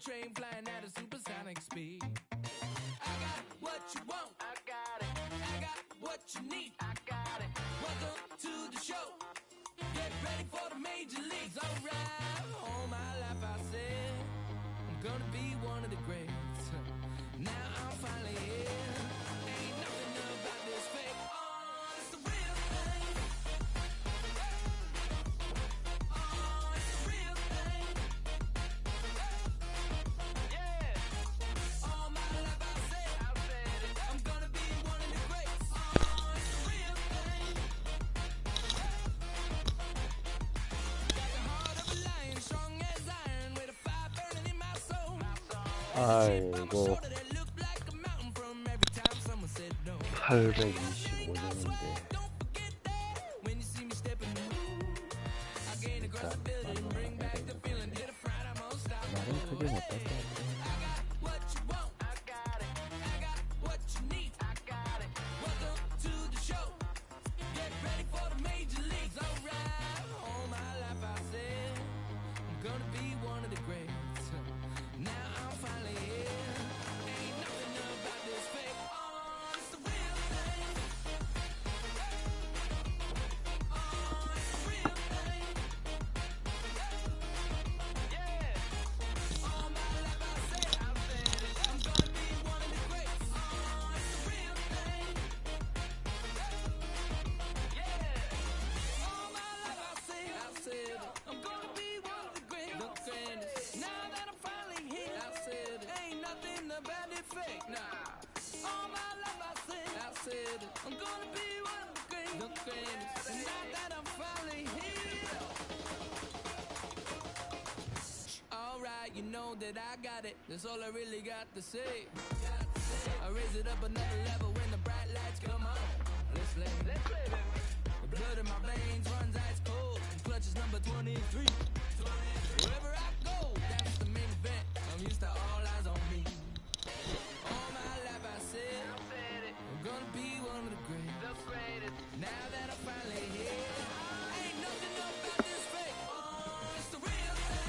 train flying at a supersonic speed. I got what you want, I got it. I got what you need, I got it. Welcome to the show. Get ready for the major leagues, alright. All my life I said I'm gonna be one of the greats. Now I'm finally here. Ain't nothing about this fake. Oh, it's the real thing. Oh, it's the real thing. Yeah. All my life I said it. I'm gonna be one of the greats. Oh, it's the real thing. Got the heart of a lion, strong as iron, with a fire burning in my soul. 아이고 825년인데 나름 크게 못했다. You know that I got it, that's all I really got to say. I raise it up another level when the bright lights come on. Let's play, baby. The blood in my veins runs ice cold. Clutch is number 23. Wherever I go, that's the main event. I'm used to all eyes on me. All my life I said it. I'm gonna be one of the greatest. Now that I'm finally here, ain't nothing about this fake. Oh, it's the real thing.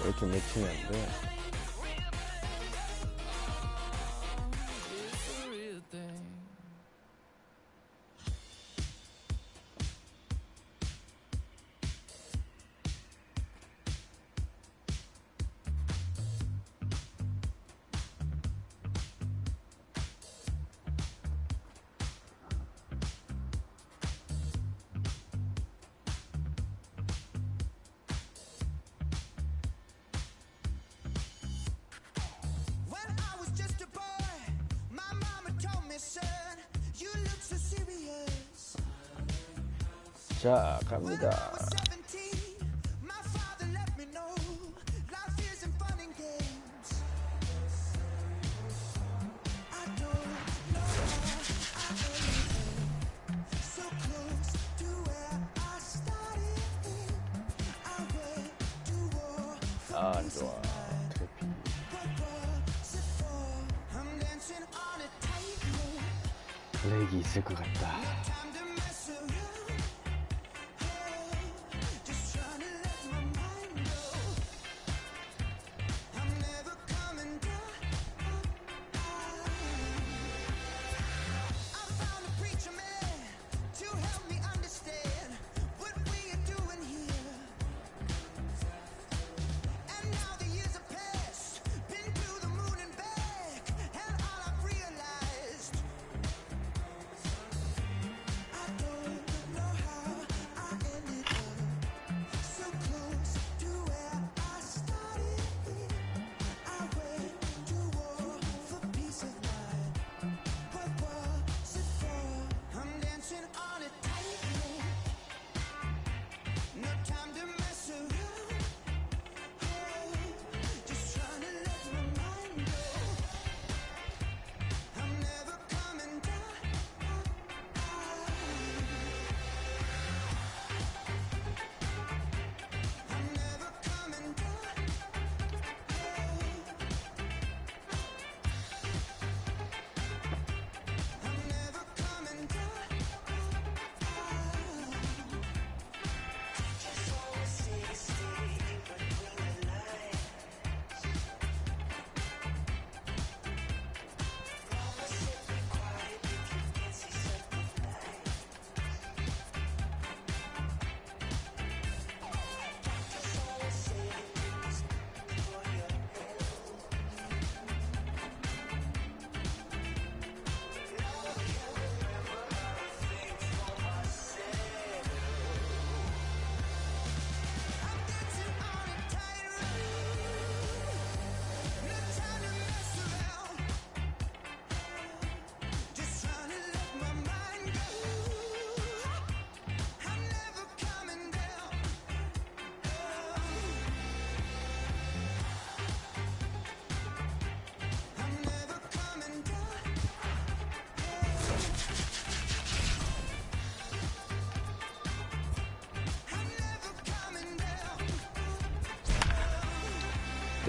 왜 이렇게 맺히면 안 돼? 자, 갑니다. 아, 안 좋아. 블랙이 있을 것 같다.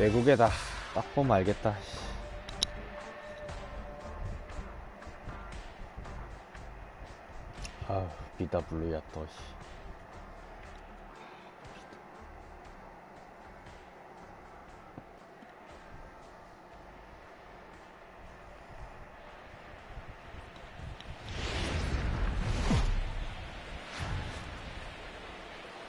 외국에다 딱 보면 알겠다. 아우, BW야 또.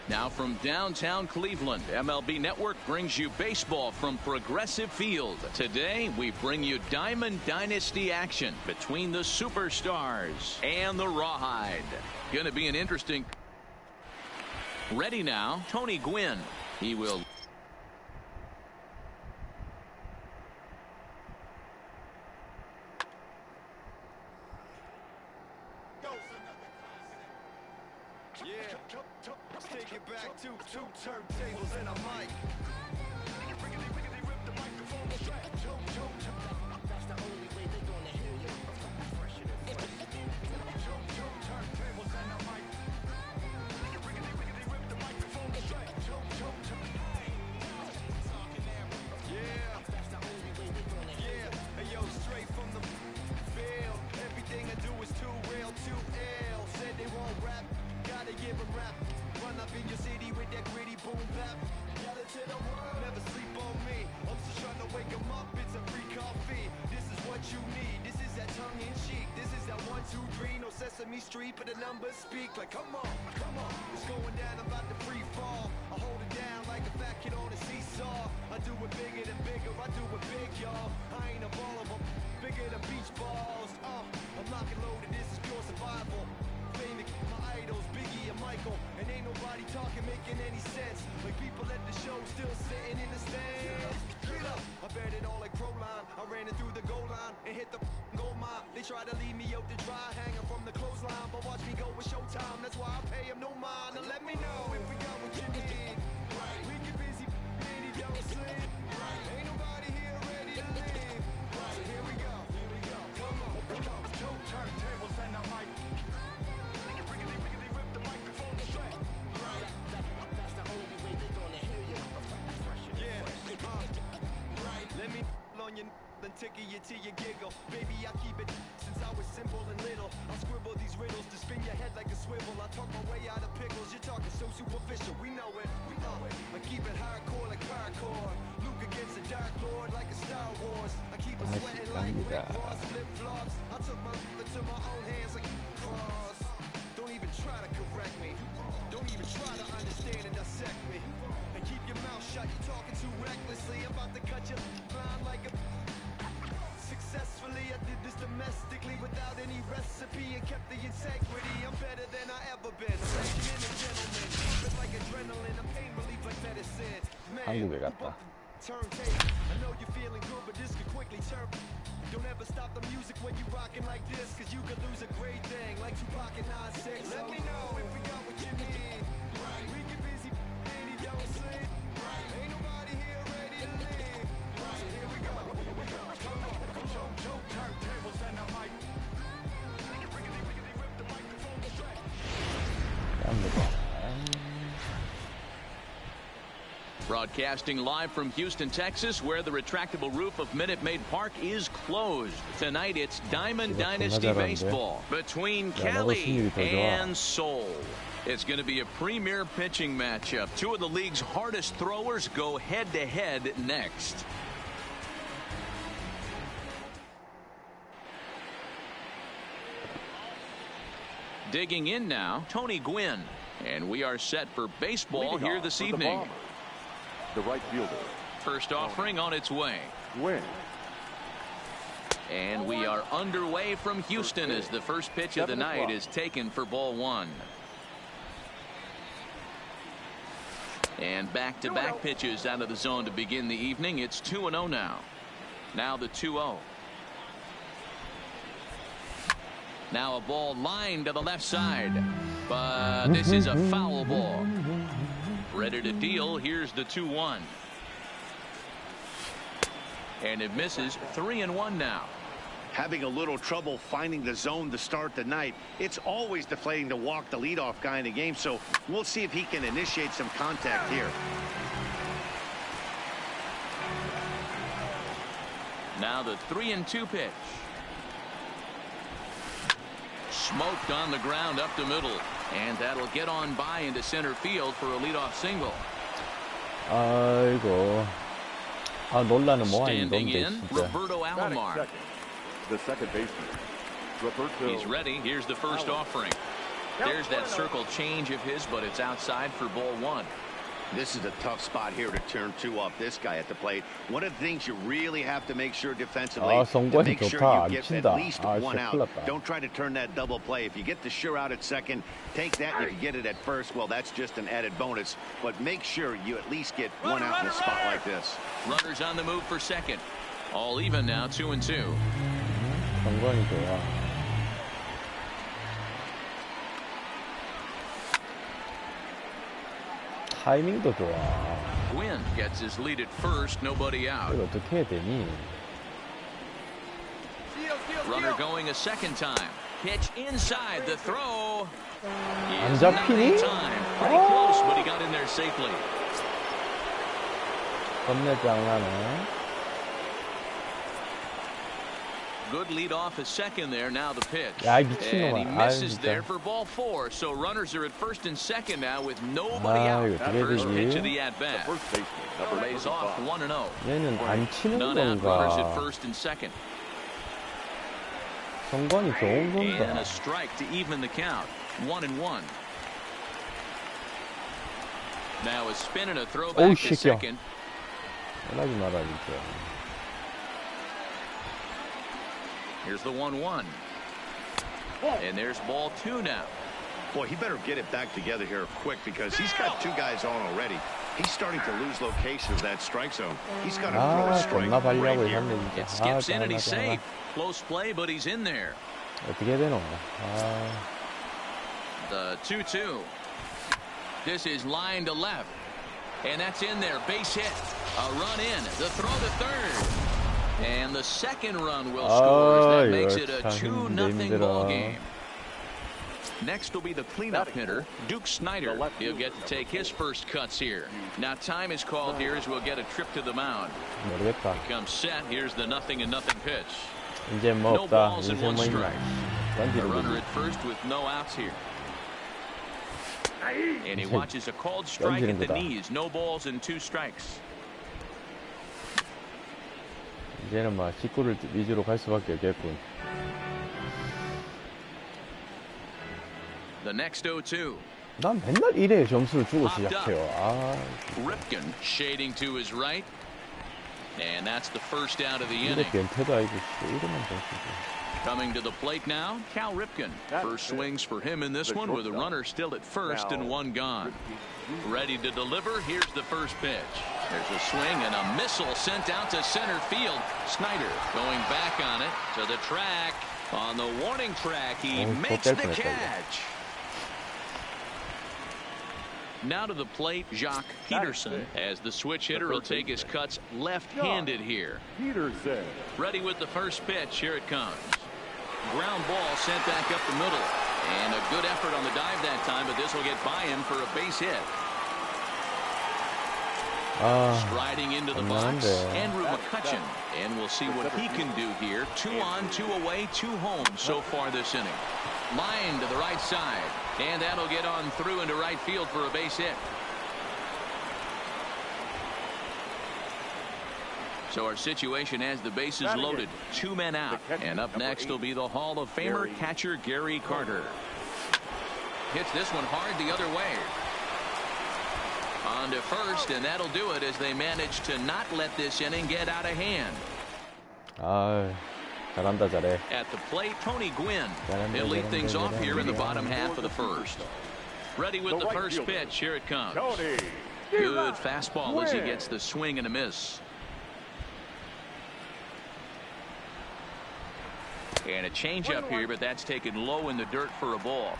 Now from downtown Cleveland, MLB Network brings you baseball from Progressive Field. Today, we bring you Diamond Dynasty action between the Superstars and the Rawhide. Going to be an interesting... Ready now, Tony Gwynn. He will... Take it back to two turntables and a mic. Rip the microphone straight. That's the only way they're gonna hear you. Fresher than fresh. Turntables and a mic. Rip the microphone straight. Yeah, that's the only way they're gonna hear you. Hey yo, straight from the field. Everything I do is too real, too ill. Said they won't rap, gotta give them rap. Run up in your city with that gritty boom bap. Yell it to the world, never sleep on me. I'm just trying to wake 'em up, it's a free coffee. This is what you need, this is that tongue in cheek. This is that 1, 2, 3, no Sesame Street, but the numbers speak. Like come on, it's going down, I'm about to free fall. I hold it down like a fat kid on a seesaw. I do it bigger than bigger, I do it big, y'all. I ain't a baller, but bigger than beach balls. I'm lock and loaded, this is pure survival. My idols, Biggie and Michael, and ain't nobody talking, making any sense. Like people at the show still sitting in the stands. Get up, I bet it all like Proline. I ran it through the goal line and hit the goal mine. They try to leave me out to dry, hanging from the clothesline, but watch me go with Showtime. That's why I pay 'em no mind. Now let me know if we got what you need. We get busy, and he don't sleep. Ain't nobody here ready to leave. So here we go. Come on, two turntables and a mic. Let me on you and tickle you till you giggle. Baby, I keep it since I was simple and little. I scribble these riddles to spin your head like a swivel. I talk my way out of pickles. You're talking so superficial. We know it. I keep it hardcore like hardcore. Luke against the Dark Lord like a Star Wars. I keep it sweating like Rick Ross flip flops. I took my into my own hands like cross. Don't even try to correct me. Don't even try to understand and dissect me. And keep your mouth shut, you're talking too recklessly. I'm about to cut your line like a... Successfully, I did this domestically without any recipe and kept the integrity. I'm better than I ever been. I'm legend and a gentleman. It's like adrenaline, I'm pain relief like medicine. 한국에 갔다. Turntable. I know you're feeling good, but this could quickly turn. Don't ever stop the music when you rockin' like this, cause you could lose a great thing like Tupac and 9-6. Let me know if we got what you need. We get busy and he don't sleep. Ain't nobody here ready to leave. So here we go. Come on, two turntables and a mic. Rip the microphone straight. Broadcasting live from Houston, Texas, where the retractable roof of Minute Maid Park is closed. Tonight, it's Diamond Dynasty Baseball between Cali and Seoul. It's going to be a premier pitching matchup. Two of the league's hardest throwers go head-to-head next. Digging in now, Tony Gwynn. And we are set for baseball here this evening. The right fielder. First offering on its way. Win. And we are underway from Houston as the first pitch of the night is taken for ball one. And back-to-back pitches out of the zone to begin the evening. It's 2-0 now. Now the 2-0. Now a ball lined to the left side. But this is a foul ball. Ready to deal. Here's the 2-1. And it misses. 3-1 now. Having a little trouble finding the zone to start the night. It's always deflating to walk the leadoff guy in the game, so we'll see if he can initiate some contact here. Now the 3-2 pitch. Smoked on the ground up the middle. And that'll get on by into center field for a leadoff single. 아이고. 아, 논란은 뭐 하는 Standing 건데, in, 진짜. Roberto Alomar. The second baseman, Roberto. He's ready. Here's the first offering. There's that circle change of his, but it's outside for ball one. This is a tough spot here to turn two off this guy at the plate. One of the things you really have to make sure defensively 아, to 성권이 make sure 좋다. you get 안 at 친다. least 아, one 진짜 out. 큰일 났다. Don't try to turn that double play. If you get the sure out at second, take that. And if you get it at first, well, that's just an added bonus. But make sure you at least get one out in a spot like this. Runners on the move for second. All even now, 2-2. 성권이 좋아. 타이밍도 좋아. Gwynn gets his lead at first, nobody out. 이걸 어떻게 해야 되니? Runner going a second time. Pitch inside the throw. 안 Is not 잡히니? in time. Pretty close, but he got in there safely. 겁내 장난해. Good lead off a second there. Now the pitch. 야, 이 And 미친놈아. he 아유, misses 진짜. there for ball four. So runners are at first and second now with nobody 아, out. 이거 어떻게 First pitch of 되지? the at bat. First baseman, number Lays off 25. 1-0. 얘는 안 치는 None out. Runners at 건가? first and second. 성권이 좋은 And a 건가? strike to even the count. 1-1. Now a spin and a throw Oh, back to shit, second. 전하지 마라, 진짜. Here's the 1-1. And there's ball two now. Boy, he better get it back together here quick because he's got two guys on already. He's starting to lose location of that strike zone. He's got to throw a 아, strike 겁나 right 발려고 here. 했네, 진짜. It skips in and he's 장난하잖아. safe. Close play, but he's in there. 어떻게 되노? 아, The 2-2. This is line to left. And that's in there. Base hit. A run in. The throw to third. And the second run will score as that makes it a 2-0 ball game. Next will be the cleanup hitter, Duke Snyder. He'll get to take his first cuts here. Now time is called here as we'll get a trip to the mound. 모르겠다. Comes set. Here's the 0-0 pitch. 이제 뭐 No 없다. balls and 인생 one 뭐 있나? strike. A 던지는 runner 거지. at first with no outs here. And he watches a called strike at the knees. No balls and 2 strikes. 이제는 막 직구를 위주로 갈 수밖에 없겠군. The next 0-2. 난 맨날 이래 점수를 주고 시작해요. 아, Ripken shading to his right. And that's the first out of the 이래 inning. 변태도 아니고 이러면 점수지. Coming to the plate now, Cal Ripken. First swings for him in this one with a runner still at first and one gone. Ready to deliver. Here's the first pitch. There's a swing and a missile sent out to center field. Snyder going back on it to the track. On the warning track, he makes the catch. Now to the plate, Jacques Peterson, as the switch hitter will take his cuts left-handed here. Peterson. Ready with the first pitch. Here it comes. Ground ball sent back up the middle. And a good effort on the dive that time, but this will get by him for a base hit. Striding into the box, Andrew McCutcheon. And we'll see what he can do here. 2 on, 2 away, 2 home so far this inning. Line to the right side. And that'll get on through into right field for a base hit. So our situation as the bases loaded. 2 men out. And up next will be the Hall of Famer catcher Gary Carter. Hits this one hard the other way. On to first, and that'll do it as they manage to not let this inning get out of hand. 아, 잘한다 잘해. At the plate, Tony Gwynn. He'll lead things off here in the bottom half of the first. Ready with the first pitch. Here it comes. Good fastball as he gets the swing and a miss. And a changeup here, but that's taken low in the dirt for a ball.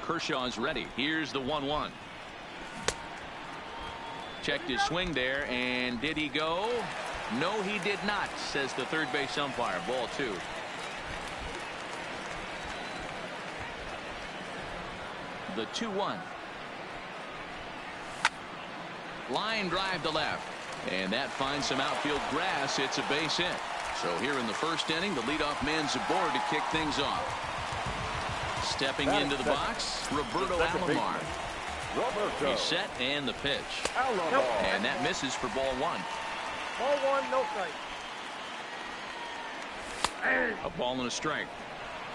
Kershaw's ready. Here's the 1-1. Checked his swing there, and did he go? No, he did not, says the third base umpire. Ball 2. The 2-1. Line drive to left. And that finds some outfield grass. It's a base hit. So here in the first inning, the leadoff man's aboard to kick things off. Stepping into the box, Roberto Alomar. He's set and the pitch. And that misses for ball one. Ball one, no strike. A ball and a strike.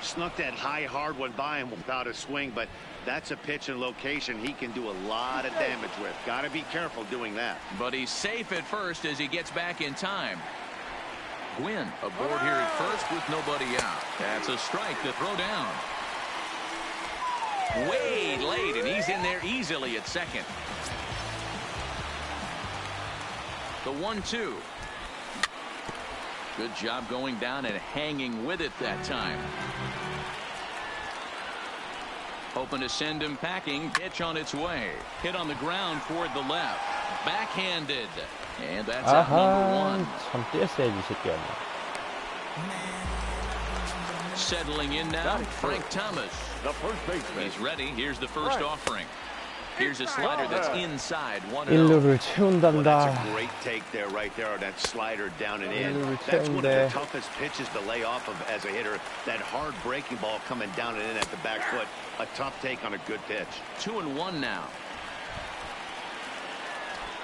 Snuck that high, hard one by him without a swing, but that's a pitch and location he can do a lot of damage with. Got to be careful doing that. But he's safe at first as he gets back in time. Gwynn aboard here at first with nobody out. That's a strike to throw down. Way late, and he's in there easily at second. The 1-2. Good job going down and hanging with it that time. Hoping to send him packing. Pitch on its way. Hit on the ground toward the left. Backhanded. And that's out number one. 참 떼어야지 새끼야. Settling in now, Frank Thomas. The first baseman. He's ready. Here's the first offering. Here's a slider that's inside 1-0. 1루를 Well, 채운단다. that's a great take there, right there, on that slider down and in. That's one of the toughest pitches to lay off of as a hitter. That hard breaking ball coming down and in at the back foot. A tough take on a good pitch. 2-1 now.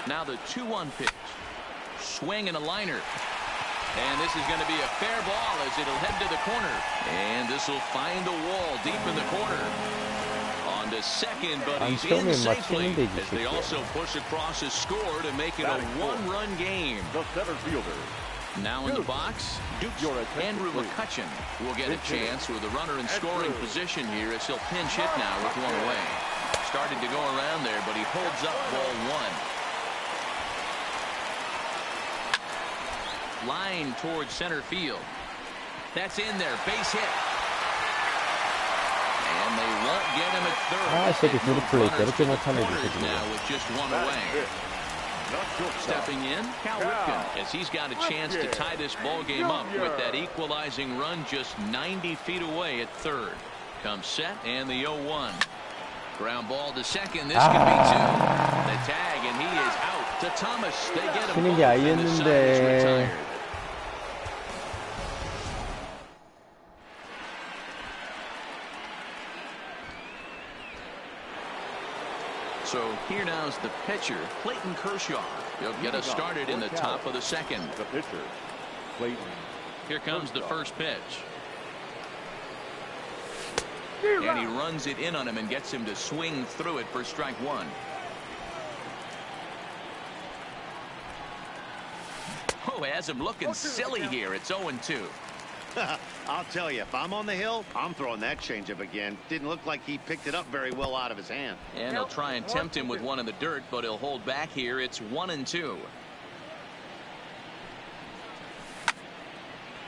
Now the 2-1 pitch. Swing and a liner. And this is going to be a fair ball as it'll head to the corner. And this will find the wall deep in the corner. On to second, but he's in safely as they also push across his score to make it a one-run game. The center fielder. Now in the box, Andrew McCutcheon will get a chance with a runner in scoring position here as he'll pinch hit now with one away. Started to go around there, but he holds up ball one. Line towards center field. That's in there. Base hit. And they won't get him at third. 아, 이 새끼 그룹 플레이 저렇게 못하네, 이 Runners 새끼. now with just one away. Stepping in, Cal Ripken, as he's got a chance to tie this ball game up with that equalizing run just 90 feet away at third. Comes set and the 0-1. Ground ball to second. This could be two. The tag, and he is out to Thomas. They get him both, and the side is retired. So here now is the pitcher, Clayton Kershaw. He'll get us started in the top of the second. The pitcher, Clayton. Here comes the first pitch. And he runs it in on him and gets him to swing through it for strike one. Oh, has him looking silly here. It's 0-2. I'll tell you, if I'm on the hill, I'm throwing that changeup again. Didn't look like he picked it up very well out of his hand. And he'll try and tempt him with one in the dirt, but he'll hold back here. It's 1-2.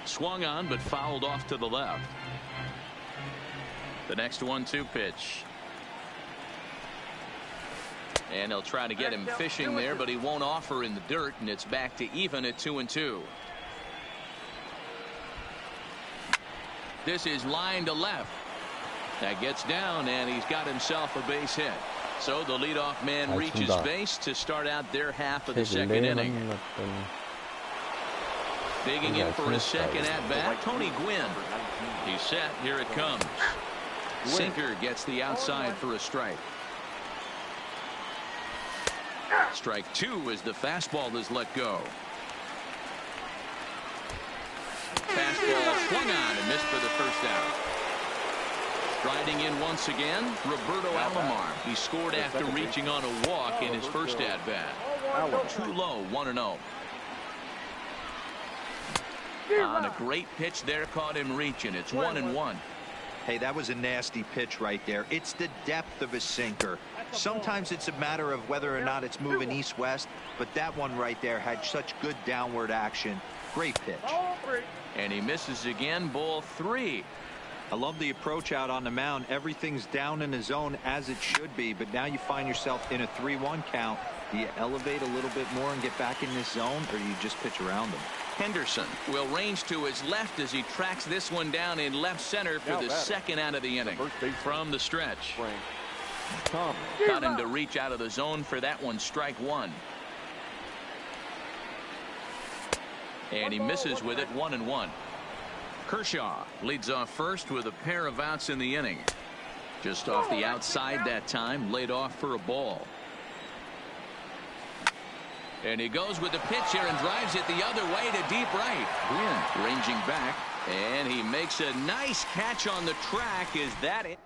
Swung on, but fouled off to the left. The next 1-2 pitch. And he'll try to get him fishing there, but he won't offer in the dirt, and it's back to even at 2-2. This is line to left. That gets down, and he's got himself a base hit. So the leadoff man reaches base to start out their half of the second inning. Digging in for a second at bat, Tony Gwynn. He's set. Here it comes. Sinker gets the outside for a strike. Strike two as the fastball is let go. Fastball swung on and missed for the first out. Striding in once again, Roberto Alomar. He scored after reaching on a walk in his first at-bat. Too low, 1-0. On a great pitch there, caught him reaching. It's 1-1. Hey, that was a nasty pitch right there. It's the depth of a sinker. Sometimes it's a matter of whether or not it's moving east-west, but that one right there had such good downward action. Great pitch. And he misses again, ball three. I love the approach out on the mound. Everything's down in the zone as it should be, but now you find yourself in a 3-1 count. Do you elevate a little bit more and get back in this zone, or do you just pitch around them? Henderson will range to his left as he tracks this one down in left center for the second out of the inning. From the stretch. Got him to reach out of the zone for that one, strike one. And he misses with it, 1-1. Kershaw leads off first with a pair of outs in the inning. Just off the outside that time, laid off for a ball. And he goes with the pitch here and drives it the other way to deep right. Gwynn ranging back, and he makes a nice catch on the track. Is that it?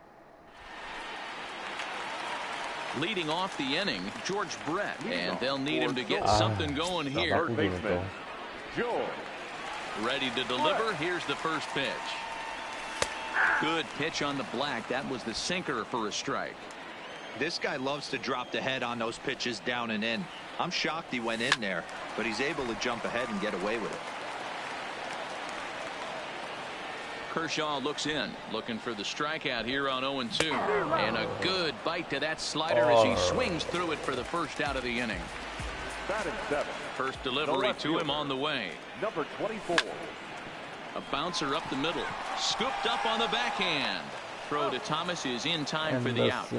Leading off the inning, George Brett, and they'll need him to get something going here. Third baseman, George. Ready to deliver. Here's the first pitch. Good pitch on the black. That was the sinker for a strike. This guy loves to drop the head on those pitches down and in. I'm shocked he went in there, but he's able to jump ahead and get away with it. Kershaw looks in, looking for the strikeout here on 0-2. And a good bite to that slider as he swings through it for the first out of the inning. Batting seven. First delivery to him on the way. Number 24. A bouncer up the middle. Scooped up on the backhand. Throw to Thomas is in time for the out.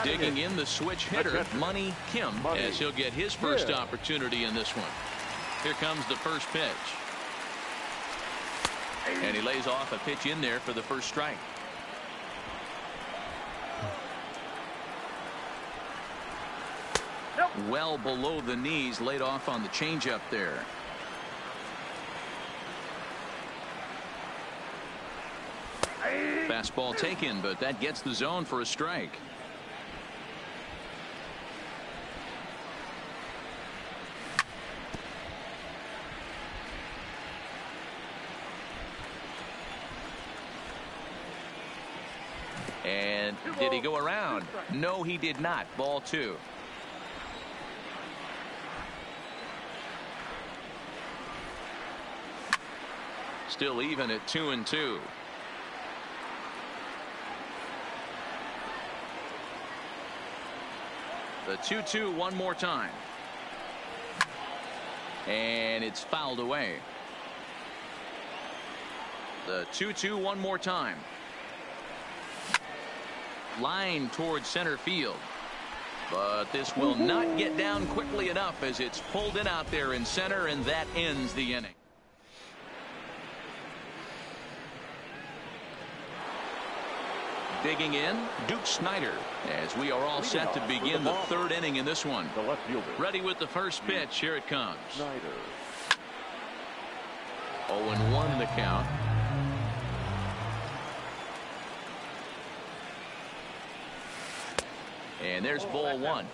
Digging in the switch hitter, Money Kim, as he'll get his first opportunity in this one. Here comes the first pitch. And he lays off a pitch in there for the first strike. Well below the knees, laid off on the changeup there. Fastball taken, but that gets the zone for a strike. And did he go around? No, he did not. Ball two. Still even at 2-2. The 2-2 one more time. And it's fouled away. The 2-2 one more time. Line towards center field. But this will not get down quickly enough as it's pulled in out there in center, and that ends the inning. Digging in, Duke Snyder, as we are all set to begin the third inning in this one. The left fielder. Ready with the first pitch. Here it comes. Snyder. 0-1 the count. And there's ball one.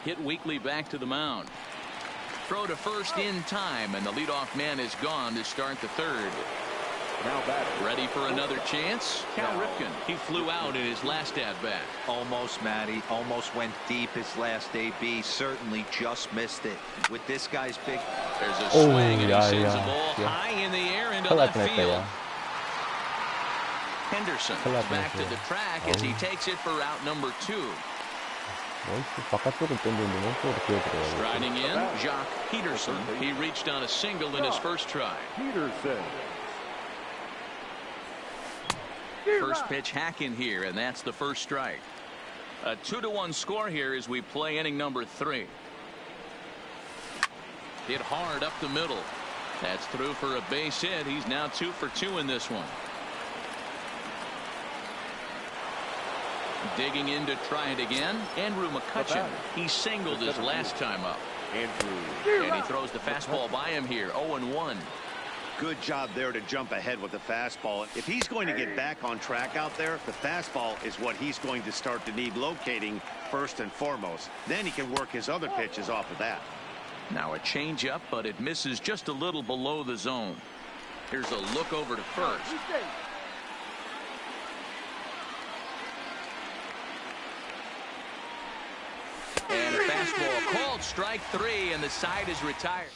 Hit weakly back to the mound. Throw to first in time, and the leadoff man is gone to start the third. Now batting. Ready for another chance? Cal Ripken. He flew out in his last at-bat. Almost, Matty. Almost went deep his last AB. Certainly just missed it. With this guy's big... There's a swing, and he sends the ball high in the air into left field. Henderson back to the track as he takes it for out number 2. Striding in, Jacques Peterson. He reached on a single in his first try. Peterson. First pitch hack in here, and that's the first strike. A 2-1 score here as we play inning number 3. Hit hard up the middle. That's through for a base hit. He's now 2 for 2 in this one. Digging in to try it again. Andrew McCutcheon. He singled his last time up. And he throws the fastball by him here. 0-1. Good job there to jump ahead with the fastball. If he's going to get back on track out there, the fastball is what he's going to start to need locating first and foremost. Then he can work his other pitches off of that. Now a changeup, but it misses just a little below the zone. Here's a look over to first. And a fastball called strike 3, and the side is retired.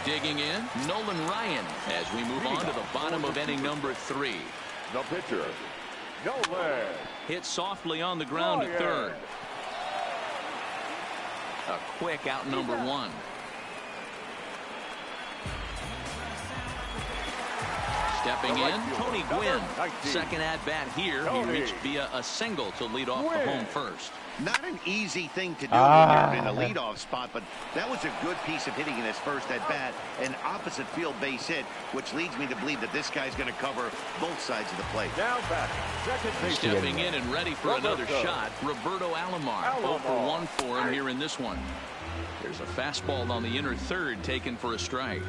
Digging in, Nolan Ryan, as we move on to the bottom of inning number 3. The pitcher, Nolan. Hit softly on the ground to third. A quick out number 1. Stepping in, Tony Gwynn. Second at-bat here. He reached via a single to lead off the home first. Not an easy thing to do when you're in a leadoff spot, but that was a good piece of hitting in his first at-bat, an opposite field base hit, which leads me to believe that this guy's going to cover both sides of the plate. Now back, second base. Stepping in and ready for another shot, Roberto Alomar. 0 for 1 for him here in this one. There's a fastball on the inner third taken for a strike.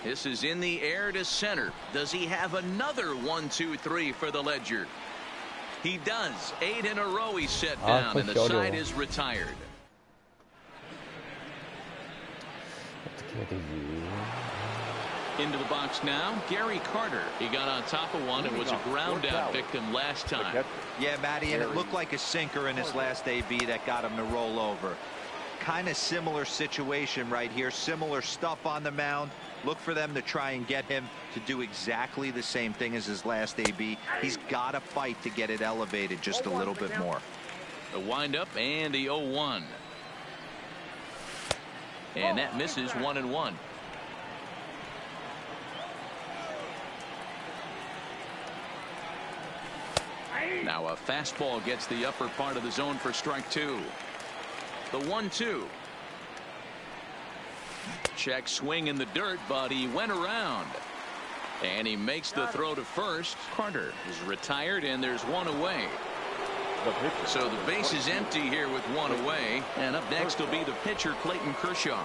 This is in the air to center. Does he have another 1, 2, 3 for the ledger? He does. 8 in a row he's set down, and the side is retired. Into the box now, Gary Carter. He got on top of one and was a ground out victim last time. Yeah, Matty, and it looked like a sinker in his last AB that got him to roll over. Kind of similar situation right here. Similar stuff on the mound. Look for them to try and get him to do exactly the same thing as his last AB. He's got to fight to get it elevated just a little bit more. The windup and the 0-1. And that misses 1-1. Now a fastball gets the upper part of the zone for strike 2. The 1-2. Check swing in the dirt, but he went around. And he makes the throw to first. Carter is retired, and there's one away. So the base is empty here with one away. And up next will be the pitcher, Clayton Kershaw.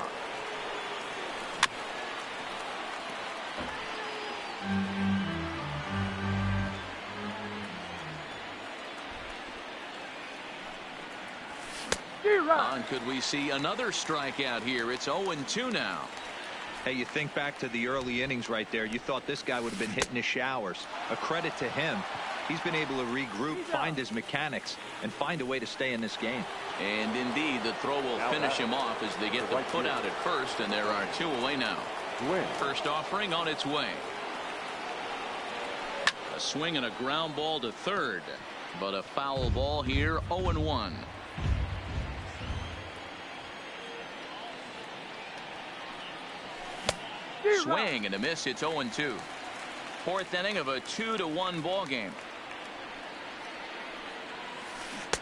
Could we see another strikeout here? It's 0-2 now. Hey, you think back to the early innings right there. You thought this guy would have been hitting his showers. A credit to him. He's been able to regroup, find his mechanics, and find a way to stay in this game. And indeed, the throw will finish him off as they get the put out at first, and there are 2 away now. First offering on its way. A swing and a ground ball to third, but a foul ball here. 0-1. Swing and a miss. It's 0-2. Fourth inning of a 2-1 ball game.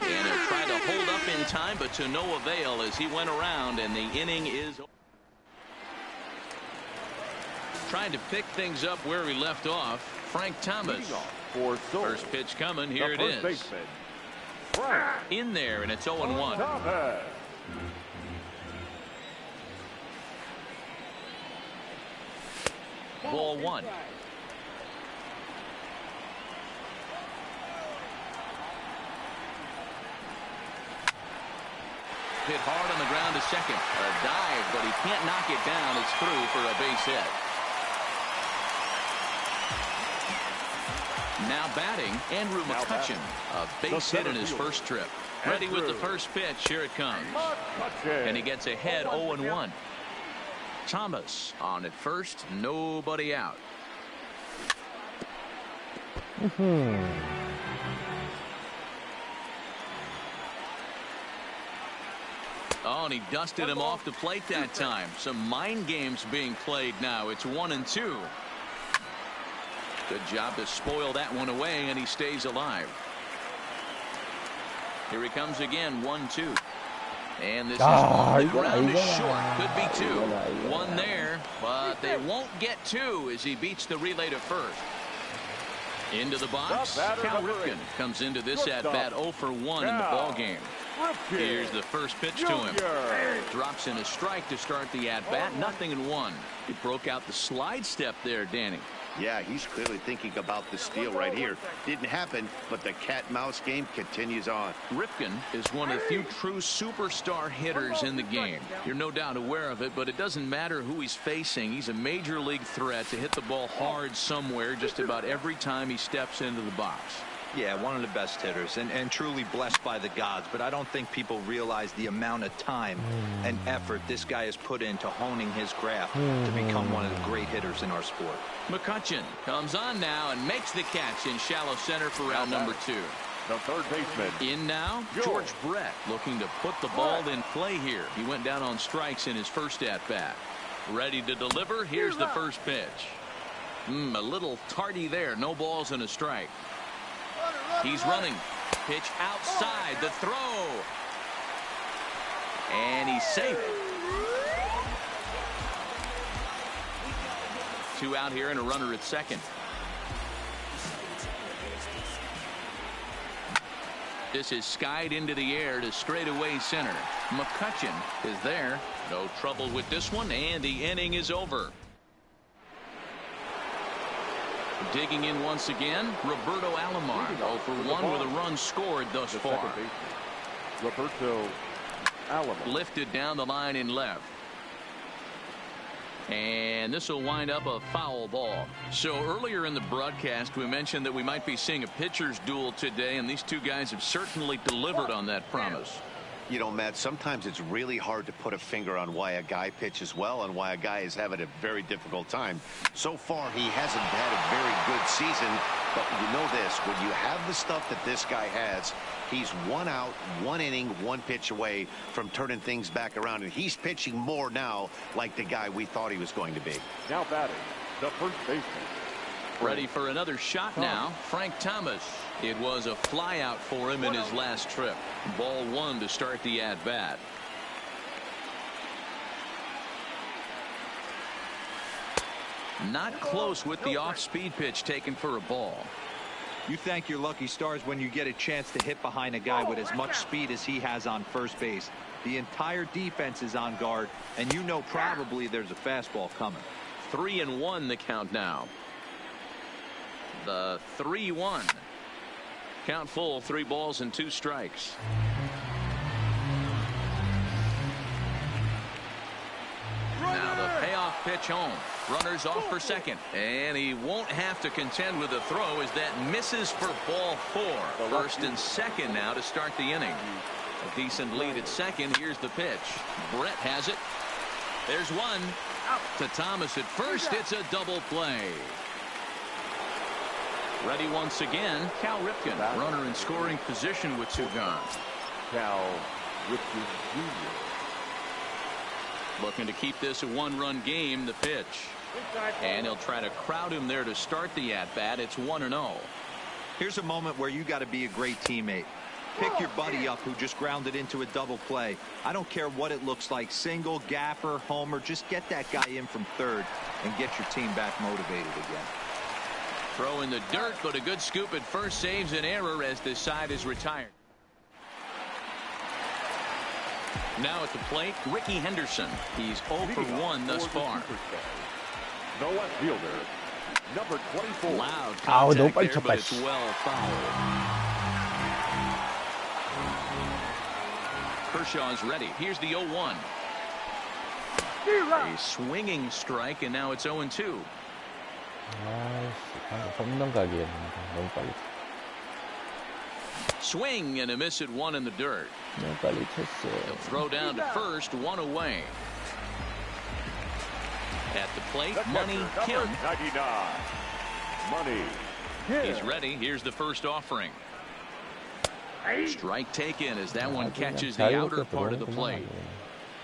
And they're trying to hold up in time, but to no avail as he went around, and the inning is trying to pick things up where he left off. Frank Thomas. First pitch coming. Here it is. In there, and it's 0-1. Ball 1. Hit hard on the ground to second. A dive, but he can't knock it down. It's through for a base hit. Now batting, Andrew McCutchen. A base hit in his first trip. Ready with the first pitch. Here it comes. And he gets ahead 0-1. Thomas on at first, nobody out. Oh, and he dusted him off the plate that time. Some mind games being played now. It's 1-2. Good job to spoil that one away, and he stays alive. Here he comes again. 1-2. And this is one. The ground is short. Could be 2. One there, but they won't get 2 as he beats the relay to first. Into the box. Cal Ripken comes into this at bat 0 for 1 in the ball game. Here's the first pitch to him. Drops in a strike to start the at bat. 0-1. He broke out the slide step there, Danny. Yeah, he's clearly thinking about the steal right here. Didn't happen, but the cat-mouse game continues on. Ripken is one of the few true superstar hitters in the game. You're no doubt aware of it, but it doesn't matter who he's facing. He's a major league threat to hit the ball hard somewhere just about every time he steps into the box. Yeah, one of the best hitters and truly blessed by the gods, but I don't think people realize the amount of time and effort this guy has put into honing his craft to become one of the great hitters in our sport. McCutchen comes on now and makes the catch in shallow center for round number 2. the third baseman. In now, George Brett looking to put the ball in play here. He went down on strikes in his first at-bat. Ready to deliver. Here's the first pitch. A little tardy there. No balls and a strike. He's running. Pitch outside. The throw. And he's safe. 2 out here and a runner at second. This is skied into the air to straightaway center. McCutchen is there. No trouble with this one, and the inning is over. Digging in once again, Roberto Alomar. 0 for 1 with a run scored thus far. Roberto Alomar. Lifted down the line in left. And this will wind up a foul ball. So earlier in the broadcast, we mentioned that we might be seeing a pitcher's duel today, and these two guys have certainly delivered on that promise. You know, Matt, sometimes it's really hard to put a finger on why a guy pitches well and why a guy is having a very difficult time. So far, he hasn't had a very good season, but you know this, when you have the stuff that this guy has, he's 1 out, 1 inning, 1 pitch away from turning things back around, and he's pitching more now like the guy we thought he was going to be. Now batting, the first baseman. Ready for another shot now, Frank Thomas. It was a fly out for him in his last trip. Ball 1 to start the at-bat. Not close with the off-speed pitch taken for a ball. You thank your lucky stars when you get a chance to hit behind a guy with as much speed as he has on first base. The entire defense is on guard, and you know probably there's a fastball coming. 3-1 the count now. The 3-1. Count full, 3 balls and 2 strikes. Now the payoff pitch home. Runners off for second. And he won't have to contend with a throw as that misses for ball 4. First and second now to start the inning. A decent lead at second. Here's the pitch. Brett has it. There's one. To Thomas at first. It's a double play. Ready once again, Cal Ripken. Runner in scoring position with 2 gone. Cal Ripken Jr. Looking to keep this a 1-run game. The pitch. And he'll try to crowd him there to start the at-bat. It's 1-0. Here's a moment where you got to be a great teammate. Pick your buddy up who just grounded into a double play. I don't care what it looks like, single, gapper, homer. Just get that guy in from third and get your team back motivated again. Throw in the dirt, but a good scoop at first saves an error as this side is retired. Now at the plate, Ricky Henderson. He's 0 for 1 thus far. The left fielder, number 24. Loud contact there, but it's well fouled. Kershaw's ready. Here's the 0-1. A swinging strike, and now it's 0-2. Swing and a miss at 1 in the dirt. He'll throw down to first, 1 away. At the plate, Money Kim. 99. Money. He's ready. Here's the first offering. Strike taken as that one catches the outer part of the plate.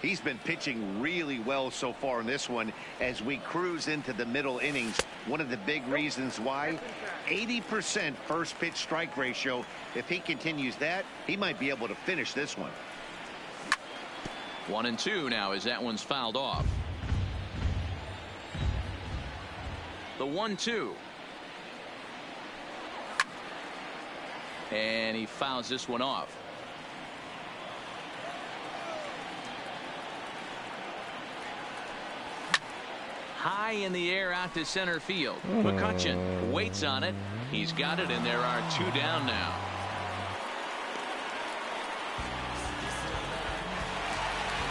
He's been pitching really well so far in this one as we cruise into the middle innings. One of the big reasons why, 80% first pitch strike ratio. If he continues that, he might be able to finish this one. 1-2 now as that one's fouled off. The 1-2. And he fouls this one off. High in the air out to center field. McCutchen waits on it. He's got it, and there are 2 down now.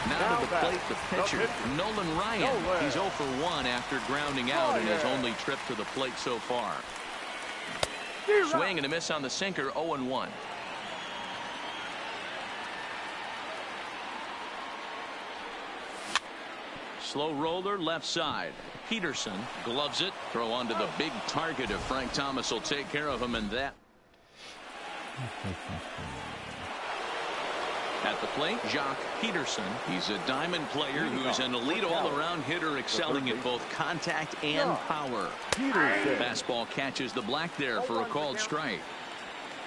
Now to the plate, the pitcher, Nolan Ryan. He's 0 for 1 after grounding out in his only trip to the plate so far. Swing and a miss on the sinker, 0-1. Slow roller left side. Peterson gloves it. Throw onto the big target if Frank Thomas will take care of him, and that. At the plate, Jock Peterson. He's a diamond player who's an elite all-around hitter, excelling at both contact and power. Fastball catches the black there for a called strike.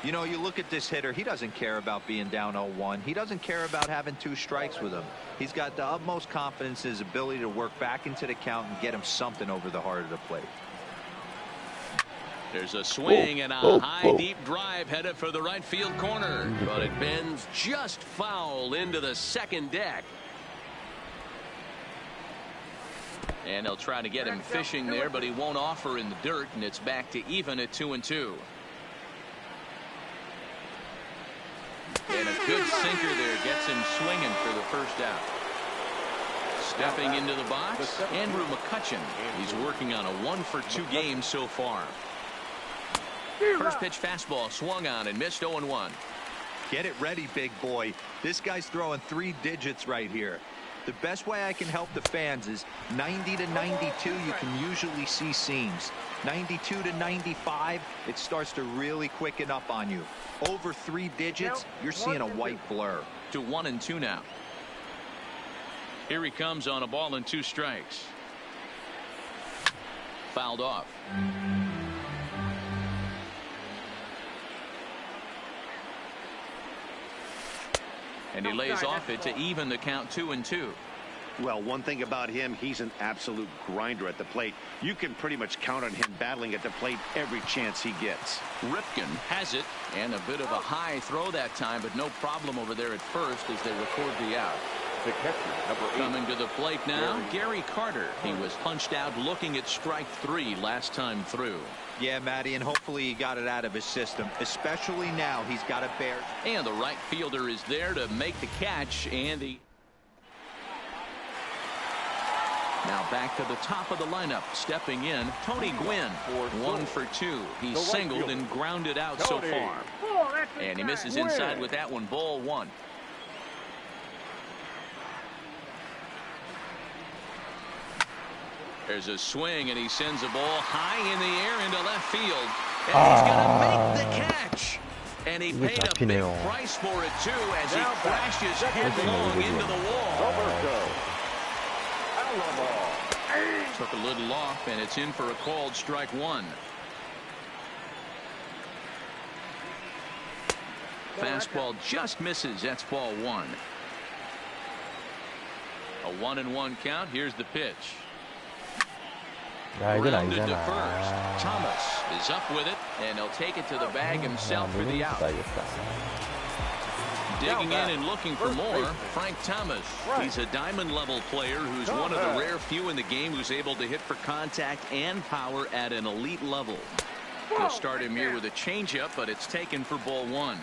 You know, you look at this hitter, he doesn't care about being down 0-1. He doesn't care about having 2 strikes with him. He's got the utmost confidence in his ability to work back into the count and get him something over the heart of the plate. There's a swing and a high, deep drive headed for the right field corner. But it bends just foul into the second deck. And they'll try to get him fishing there, but he won't offer in the dirt, and it's back to even at 2-2. And a good sinker there gets him swinging for the first out. Stepping into the box, Andrew McCutchen. He's working on a 1-for-2 game so far. First pitch fastball swung on and missed 0-1. Get it ready, big boy. This guy's throwing 3 digits right here. The best way I can help the fans is 90 to 92, you can usually see seams. 92 to 95, it starts to really quicken up on you. Over 3 digits, you're seeing a white blur. To 1-2 now. Here he comes on a ball and 2 strikes. Fouled off. And he lays off it to even the count 2-2. Well, one thing about him, he's an absolute grinder at the plate. You can pretty much count on him battling at the plate every chance he gets. Ripken has it, and a bit of a high throw that time, but no problem over there at first as they record the out. The catcher, number 8. Coming to the plate now, Gary Carter. He was punched out looking at strike 3 last time through. Yeah, Matty, and hopefully he got it out of his system, especially now he's got a bear. And the right fielder is there to make the catch, and he... Now back to the top of the lineup, stepping in, Tony Gwynn, 1-for-2. He's singled and grounded out so far. And he misses inside with that one, ball 1. There's a swing, and he sends a ball high in the air into left field. And he's going to make the catch. And he paid a big price for it, too, as he crashes headlong into the wall. Took a little off, and it's in for a called strike 1. Fastball just misses. That's ball 1. A 1-1 count. Here's the pitch. Grounded to first. Thomas is up with it, and he'll take it to the bag himself for the out. Digging in and looking for more, Frank Thomas. He's a diamond-level player who's one of the rare few in the game who's able to hit for contact and power at an elite level. He'll start him here with a changeup, but it's taken for ball 1.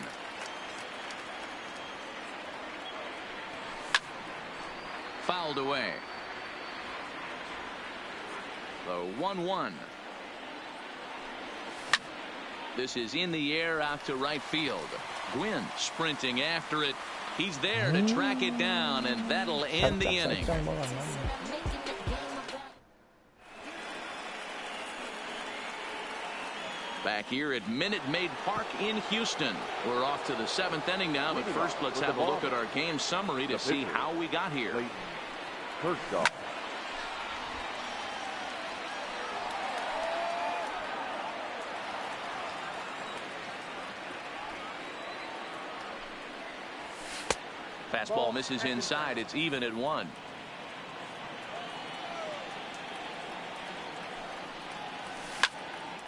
Fouled away. The 1-1. This is in the air out to right field. Gwynn sprinting after it. He's there to track it down, and that'll end the inning. Back here at Minute Maid Park in Houston. We're off to the 7th inning now, but first let's have a look at our game summary to see how we got here. Kershaw. Fastball misses inside. It's even at 1.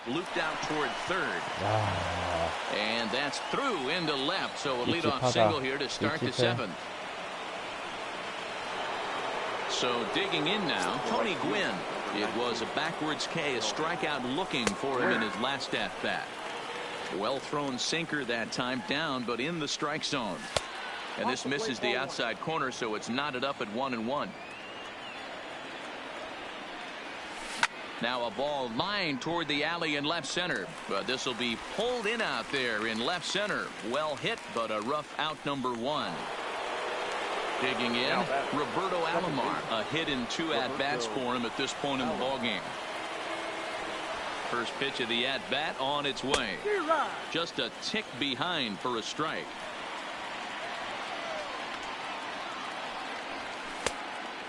Looped out toward third. And that's through into left. So a leadoff single here to start the 7th. So digging in now, Tony Gwynn. It was a backwards K, a strikeout looking for him in his last at-bat. Well thrown sinker that time, down but in the strike zone. And this misses the outside corner, so it's knotted up at 1-1. Now a ball lined toward the alley in left center, but this will be pulled in out there in left center. Well hit, but a rough out, number 1. Digging in, Roberto Alomar. A hit in 2 at-bats for him at this point in the ballgame. First pitch of the at-bat on its way. Just a tick behind for a strike.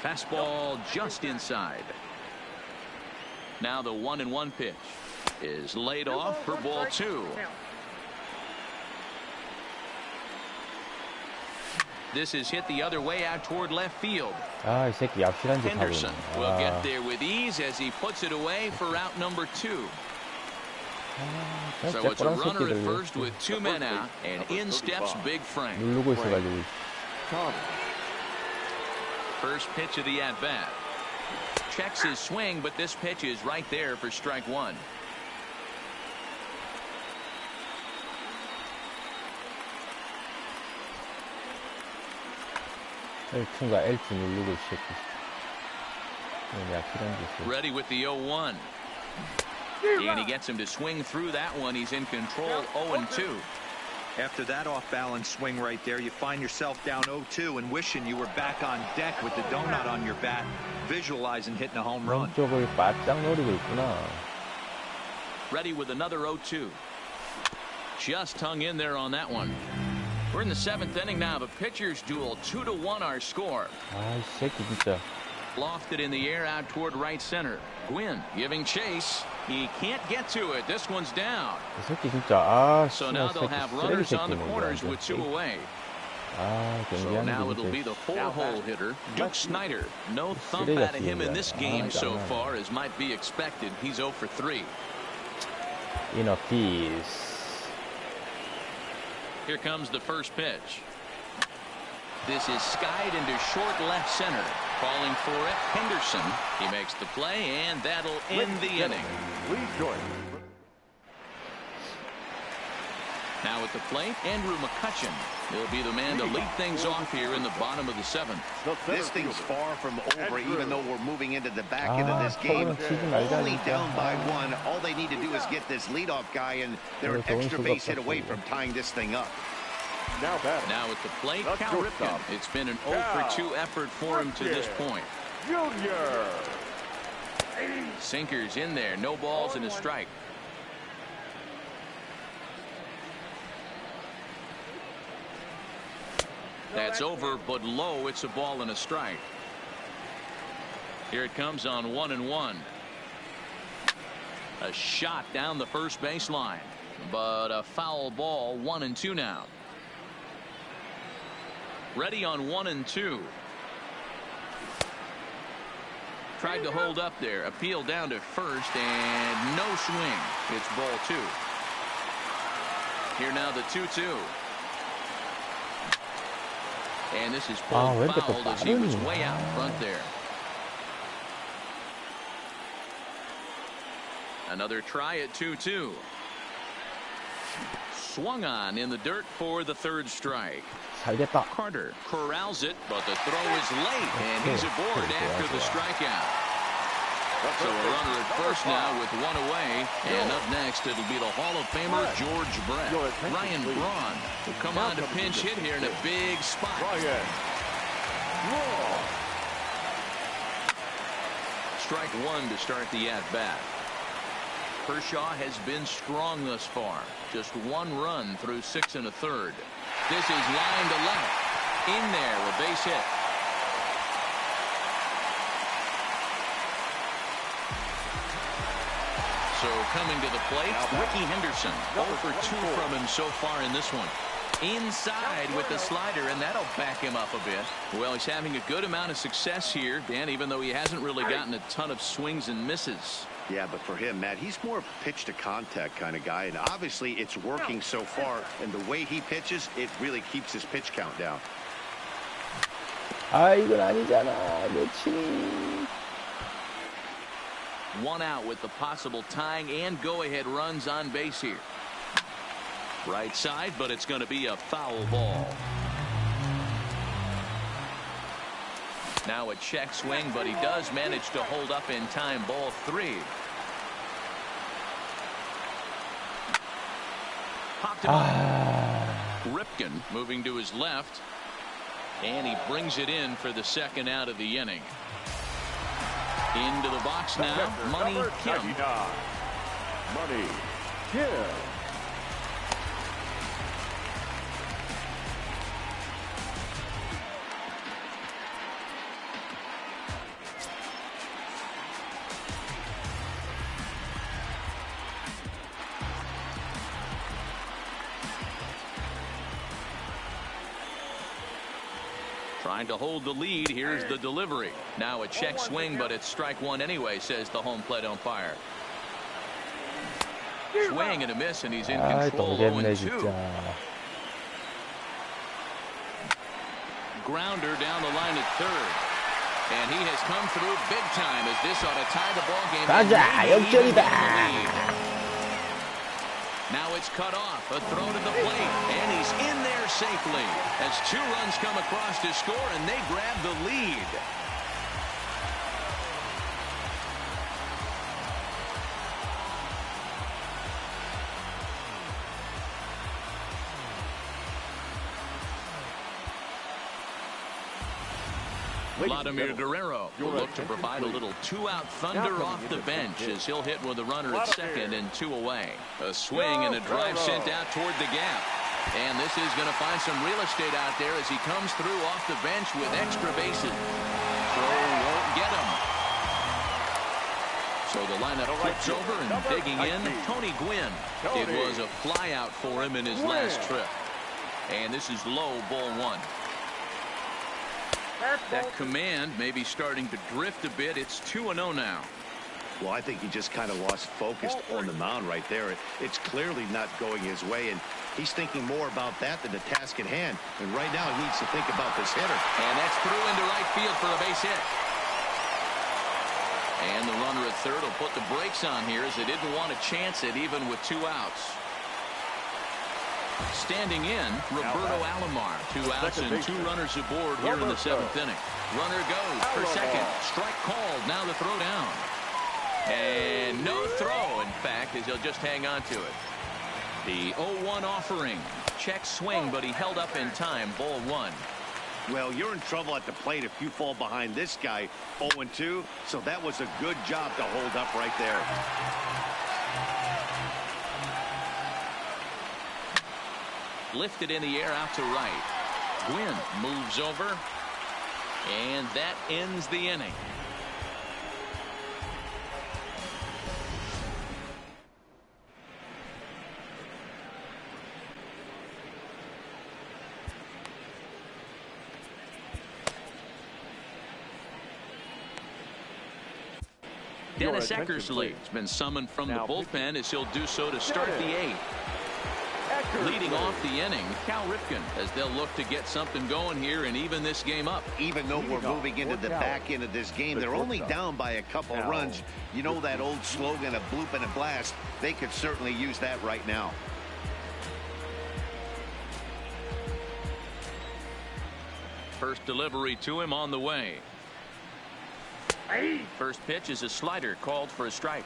Fastball just inside. Now the 1-1 pitch is laid off for ball 2. This is hit the other way out toward left field. 이 새끼 얍실한 짓 하고 Henderson 있네. will get there with ease as he puts it away for out number 2. So it's a runner at first with 2 men out, and in steps Big Frank. 누르고 있어가지고. First pitch of the at-bat. Checks his swing, but this pitch is right there for strike 1. L2가 L2 누르고 있었고. 얍실한 짓. Ready with the 0-1. And he gets him to swing through that one. He's in control 0-2. After that off-balance swing right there, you find yourself down 0-2 and wishing you were back on deck with the donut on your bat, visualizing hitting a home run. 쪽을 바짝 노리고 있구나. Ready with another 0-2. Just hung in there on that one. We're in the 7th inning now. The pitchers duel 2-1 our score. 이 새끼 진짜. Lofted in the air out toward right center. Gwynn giving chase. He can't get to it. This one's down. 이 새끼 진짜. So now they'll have runners on the corners with 2 away. So now it'll be the 4-hole hitter, Duke Snyder. No thump out of him in this game so far, as might be expected. He's 0 for 3. Inner piece. Here comes the first pitch. This is skied into short left center. Calling for it, Henderson. He makes the play, and that'll end the inning. Now at the plate, Andrew McCutchen. He'll be the man to lead things off here in the bottom of the 7th. This thing's far from over, even though we're moving into the back end of this game. Only down by 1. All they need to do is get this leadoff guy, and they're an extra base hit away from tying this thing up. Now at the plate, Cal Ripken. It's been an 0 for 2 effort for him to this point. Sinkers in there, no balls and a strike. That's over, but low. It's a ball and a strike. Here it comes on 1-1. A shot down the first baseline, but a foul ball. 1-2 now. Ready on 1-2. Tried to hold up there. Appeal down to first, and no swing. It's ball 2. Here now the 2-2. And this is pulled fouled as he was way out in front there. Another try at 2-2. Swung on in the dirt for the 3rd strike. Carter corrals it, but the throw is late, and he's aboard after the strikeout. So a runner at first now with 1 away, and up next it'll be the Hall of Famer George Brett. Ryan Braun will come on to pinch hit here in a big spot. Strike 1 to start the at-bat. Kershaw has been strong thus far. Just 1 run through 6 1/3. This is line to left. In there, a base hit. So coming to the plate, Ricky Henderson. 0 for 2 from him so far in this one. Inside with the slider, and that'll back him up a bit. Well, he's having a good amount of success here, Dan, even though he hasn't really gotten a ton of swings and misses. Yeah, but for him, Matt, he's more pitch to contact kind of guy, and obviously it's working so far, and the way he pitches, it really keeps his pitch count down. 이건 아니잖아. 놓치니. 1 out with the possible tying and go-ahead runs on base here. Right side, but it's going to be a foul ball. Now a check swing, but he does manage to hold up in time. Ball 3. Popped him up. Ripken moving to his left, and he brings it in for the 2nd out of the inning. Into the box now, Money Kim. Money. Kill. Trying to hold the lead. Here's the delivery. Now a check swing, but it's strike one anyway, says the home plate umpire. Swing and a miss, and he's in control. 0-2. Grounder down the line at third. And he has come through big time as this ought to tie the ball game. 가자, 역전이다. Now it's cut off. A throw to the plate. And he's in there safely as 2 runs come across to score, and they grab the lead. Vladimir Guerrero will look to provide a little 2-out thunder off the bench as he'll hit with a runner at second and 2 away. A swing and a drive sent out toward the gap. And this is going to find some real estate out there as he comes through off the bench with extra bases. Throw won't get him. So the lineup flips over and digging in, Tony Gwynn. It was a fly out for him in his last trip. And this is low, ball 1. That command may be starting to drift a bit. It's 2-0 now. Well, I think he just kind of lost focus on the mound right there. It's clearly not going his way, and he's thinking more about that than the task at hand. And right now he needs to think about this hitter. And that's through into right field for a base hit. And the runner at third will put the brakes on here as they didn't want to chance it even with 2 outs. Standing in, Roberto Alomar. 2 outs and 2 runners aboard here in the 7th inning. Runner goes for second. Strike called. Now the throw down. And no throw, in fact, as he'll just hang on to it. The 0-1 offering. Check swing, but he held up in time. Ball 1. Well, you're in trouble at the plate if you fall behind this guy 0-2. So that was a good job to hold up right there. Lifted in the air out to right. Gwynn moves over. And that ends the inning. Dennis Eckersley has been summoned from the bullpen as he'll do so to start the 8th. Leading off the inning, Cal Ripken, as they'll look to get something going here and even this game up. Even though we're moving into the back end of this game, they're only down by a couple of runs. You know that old slogan of bloop and a blast? They could certainly use that right now. First delivery to him on the way. First pitch is a slider called for a strike.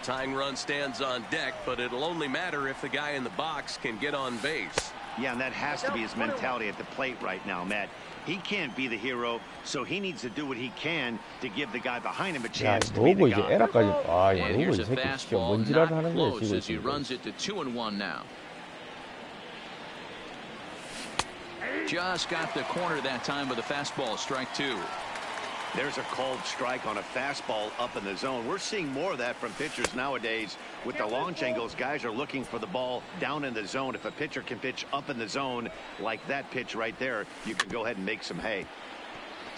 Tying run stands on deck, but it'll only matter if the guy in the box can get on base. Yeah, and that has to be his mentality at the plate right now, Matt. He can't be the hero, so he needs to do what he can to give the guy behind him a chance to be the guy. And here's a fastball not close as he runs it to 2-1 now. Just got the corner that time with a fastball, strike 2. There's a called strike on a fastball up in the zone. We're seeing more of that from pitchers nowadays. With the launch angles, guys are looking for the ball down in the zone. If a pitcher can pitch up in the zone like that pitch right there, you can go ahead and make some hay.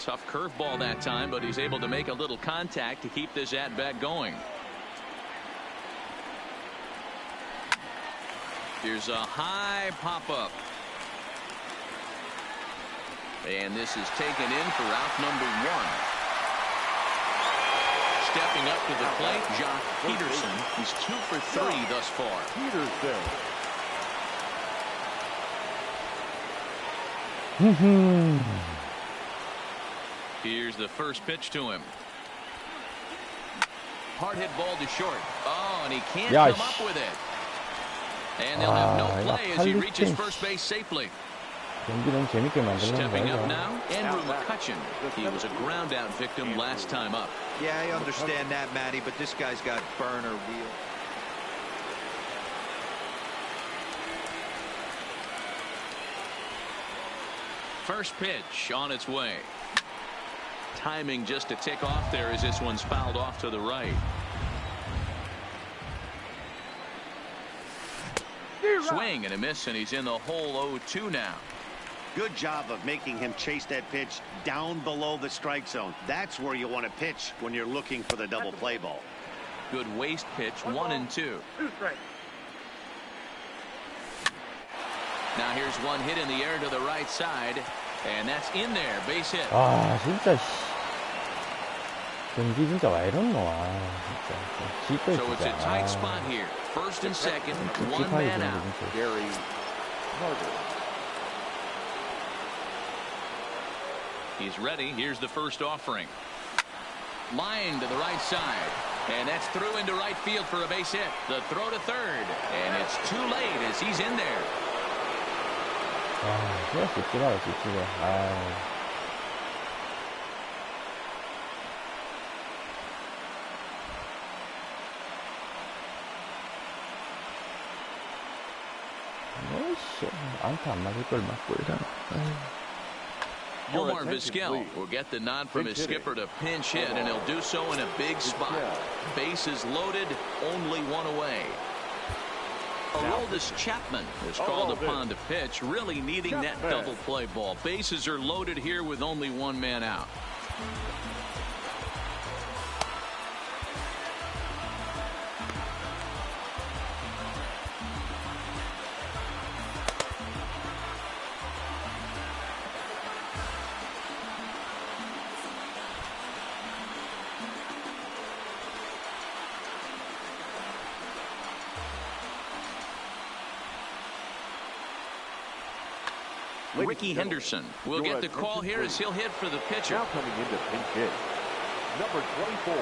Tough curveball that time, but he's able to make a little contact to keep this at-bat going. Here's a high pop-up. And this is taken in for out number 1. Stepping up to the plate, Jock Peterson. He's 2 for 3 thus far. Here's the first pitch to him. Hard hit ball to short. Oh, and he can't come up with it. And they'll have no play as he reaches first base safely. Stepping up now, Andrew McCutchen. He was a ground out victim last time up. Yeah, I understand that, Matty, but this guy's got burner wheel. First pitch on its way. Timing just a tick off there as this one's fouled off to the right. Swing and a miss, and he's in the hole 0-2 now. Good job of making him chase that pitch down below the strike zone. That's where you want to pitch when you're looking for the double play ball. Good waste pitch, 1-2. 2 strikes. Now here's one hit in the air to the right side, and that's in there. Base hit. 아 진짜 경기 진짜 왜 이러노. 진짜 So it's a tight spot here. First and second, one man out. Gary Carter. He's ready. Here's the first offering. Line to the right side, and that's through into right field for a base hit. The throw to third, and it's too late as he's in there. 아, 그럴 수 있지 말할 수 있지. 아. 씨, 안타 안 맞을 걸 맞고 이러나. Omar Vizquel will get the nod from his skipper to pinch hit, and he'll do so in a big spot. Bases loaded, only one away. Aroldis Chapman was called upon to pitch, really needing that double play ball. Bases are loaded here with only one man out. Ricky Henderson will get the call here as he'll hit for the pitcher. Now coming into pinch hit, number 24.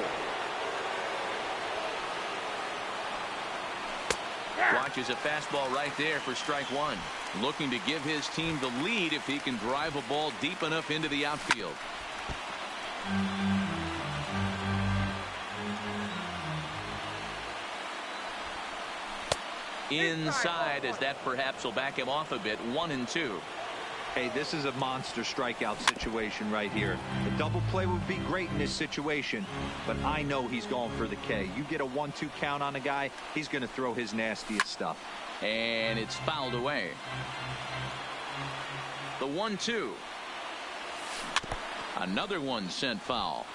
Watches a fastball right there for strike one. Looking to give his team the lead if he can drive a ball deep enough into the outfield. Inside, as that perhaps will back him off a bit. 1-2. Hey, this is a monster strikeout situation right here. A double play would be great in this situation, but I know he's going for the K. You get a 1-2 count on a guy, he's going to throw his nastiest stuff. And it's fouled away. The 1-2. Another one sent foul.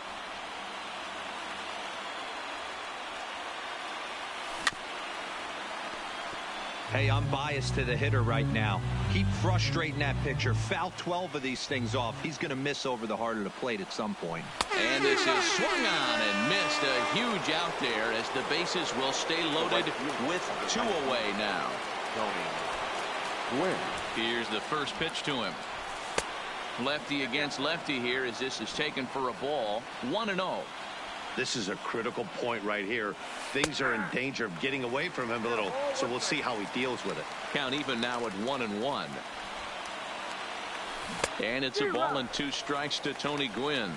Hey, I'm biased to the hitter right now. Keep frustrating that pitcher. Foul 12 of these things off. He's going to miss over the heart of the plate at some point. And this is swung on and missed. A huge out there as the bases will stay loaded with two away now. Here's the first pitch to him. Lefty against lefty here as this is taken for a ball. 1-0. This is a critical point right here. Things are in danger of getting away from him a little, so we'll see how he deals with it. Count even now at 1-1. And it's a ball and 2 strikes to Tony Gwynn.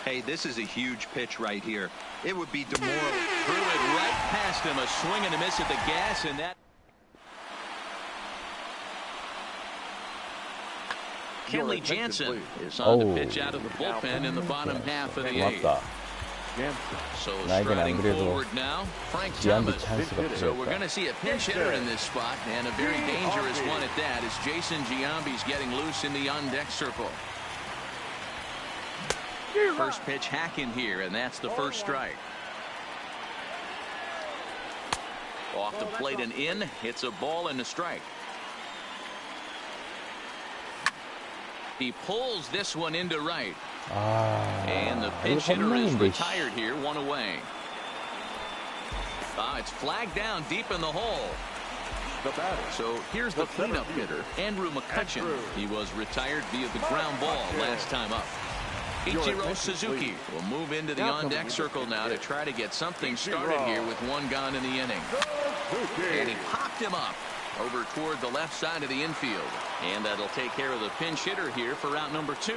Hey, this is a huge pitch right here. It would be demoralizing. Threw it right past him. A swing and a miss at the gas, and that. Kenley Jansen is on the pitch out of the bullpen in the bottom half of the 8th. So striding forward now, Frank Thomas. So we're going to see a pinch hitter in this spot, and a very dangerous one at that, as Jason Giambi's getting loose in the on-deck circle. First pitch hack in here, and that's the first strike. Off the plate and in. It's a ball and a strike. He pulls this one into right. And the pinch hitter is retired here, 1 away. It's flagged down deep in the hole. So here's the cleanup hitter, Andrew McCutcheon. He was retired via the ground ball last time up. Ichiro Suzuki will move into the on-deck circle now to try to get something started here with 1 gone in the inning. And he popped him up over toward the left side of the infield. And that'll take care of the pinch hitter here for out number 2.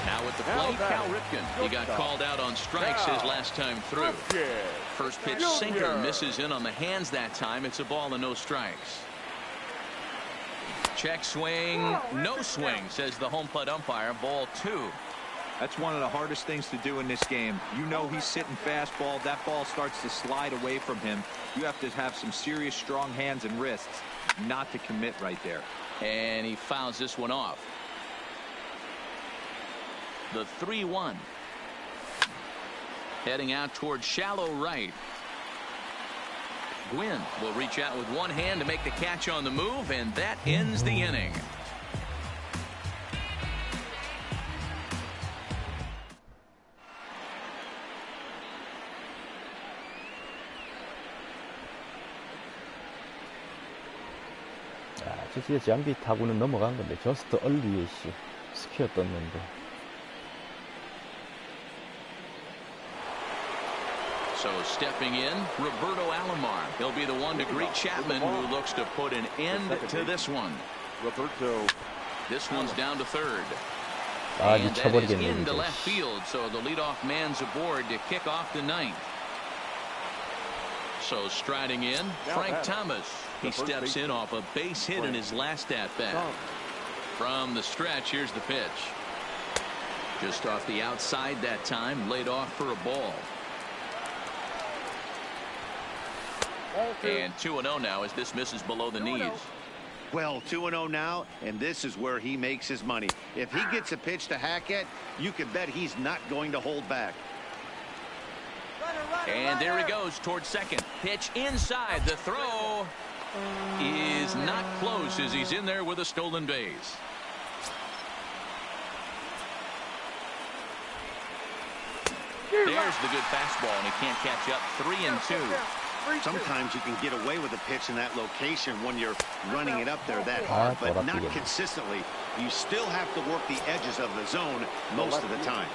Now at the plate, Cal Ripken. He got called out on strikes his last time through. First pitch sinker misses in on the hands that time. It's a ball and no strikes. Check swing, no swing, says the home plate umpire. Ball 2. That's one of the hardest things to do in this game. You know he's sitting fastball. That ball starts to slide away from him. You have to have some serious strong hands and wrists not to commit right there. And he fouls this one off. The 3-1. Heading out towards shallow right. Gwynn will reach out with one hand to make the catch on the move, and that ends the inning. 진짜 장비 타고는 넘어간 건데 저스트 얼리에 스퀘어 떴는데. So stepping in, Roberto Alomar. He'll be the one to greet Chapman, who looks to put an end to this one. Roberto. This one's down to third. 아, And that is 미쳐버리겠네. into left field, so the leadoff man's aboard to kick off the ninth. So striding in, Frank Thomas. He steps in off a base hit in his last at-bat. From the stretch, here's the pitch. Just off the outside that time, laid off for a ball. And 2-0 now as this misses below the knees. Well, 2-0 now, and this is where he makes his money. If he gets a pitch to hack at, you can bet he's not going to hold back. And there he goes towards second. Pitch inside. The throw is not close as he's in there with a stolen base. There's the good fastball, and he can't catch up. 3-2. Sometimes you can get away with a pitch in that location when you're running it up there that hard, but not consistently. You still have to work the edges of the zone most of the time.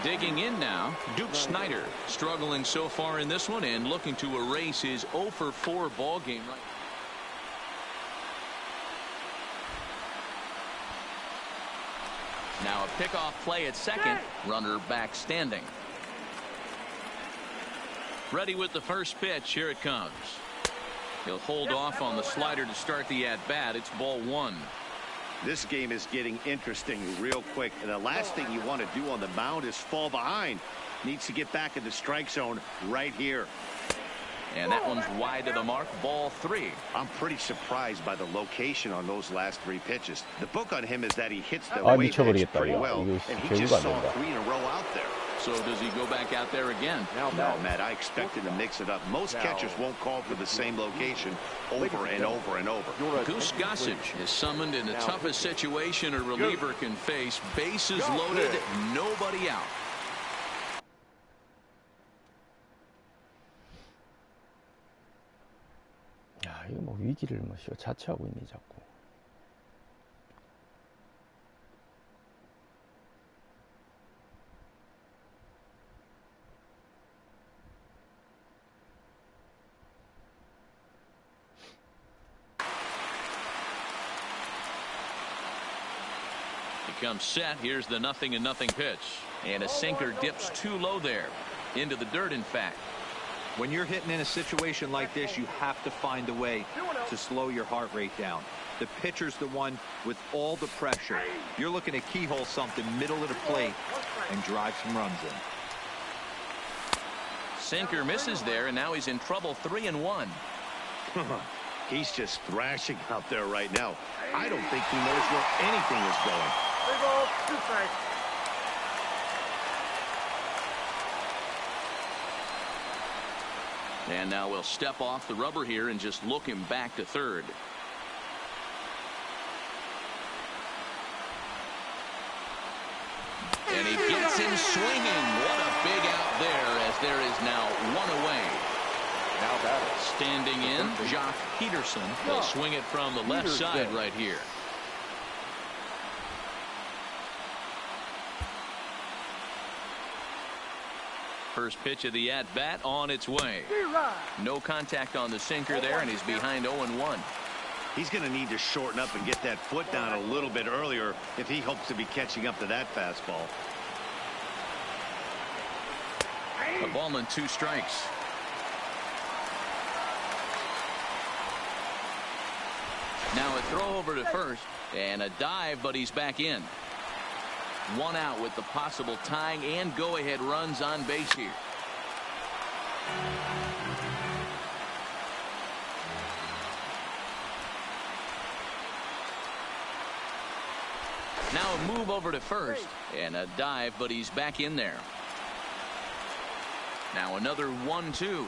Digging in now, Duke Snider, struggling so far in this one and looking to erase his 0-for-4 ball game. Now a pickoff play at second, runner back standing. Ready with the first pitch. Here it comes. He'll hold off on the slider to start the at-bat. It's ball 1. This game is getting interesting real quick, and the last thing you want to do on the mound is fall behind. Needs to get back in the strike zone right here. And that one's wide to the mark. Ball 3. I'm pretty surprised by the location on those last 3 pitches. The book on him is that he hits the 아, way pitch 미쳐버리겠다, pretty 야. well, 이거 and he 제구가 just 안 saw 된다. 3 in a row out there. So does he go back out there again? No, Matt, I expect him to mix it up. Most catchers won't call for the same location over and over and over. Goose Gossage is summoned in the toughest situation a reliever can face. Bases loaded, nobody out. 야, 이거 뭐 위기를 뭐 자처하고 있니 자꾸. Comes set. Here's the 0-0 pitch, and a sinker dips too low there into the dirt. In fact, when you're hitting in a situation like this, you have to find a way to slow your heart rate down. The pitcher's the one with all the pressure. You're looking to keyhole something middle of the plate and drive some runs in. Sinker misses there, and now he's in trouble. 3-1. He's just thrashing out there right now. I don't think he knows where anything is going. And now we'll step off the rubber here and just look him back to third. And he gets him swinging. What a big out there, as there is now 1 away. Now batting. Standing in, Jock Peterson. He'll swing it from the left side right here. First pitch of the at-bat on its way. No contact on the sinker there, and he's behind 0-1. He's going to need to shorten up and get that foot down a little bit earlier if he hopes to be catching up to that fastball. A ball and 2 strikes. Now a throw over to first, and a dive, but he's back in. One out with the possible tying and go-ahead runs on base here. Now a move over to first, and a dive, but he's back in there. Now another 1-2.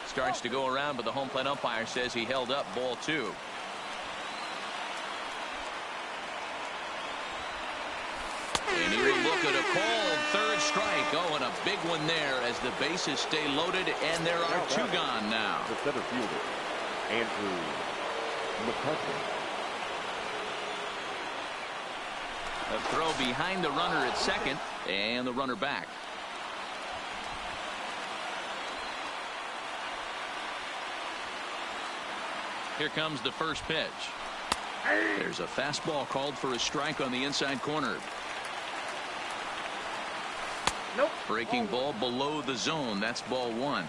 Starts to go around, but the home plate umpire says he held up, ball 2. And he'll look at a called third strike. Oh, and a big one there as the bases stay loaded, and there are 2 gone now. The center fielder, Andrew McCutcheon. A throw behind the runner at second, and the runner back. Here comes the first pitch. There's a fastball called for a strike on the inside corner. Nope. Breaking ball below the zone. That's ball 1.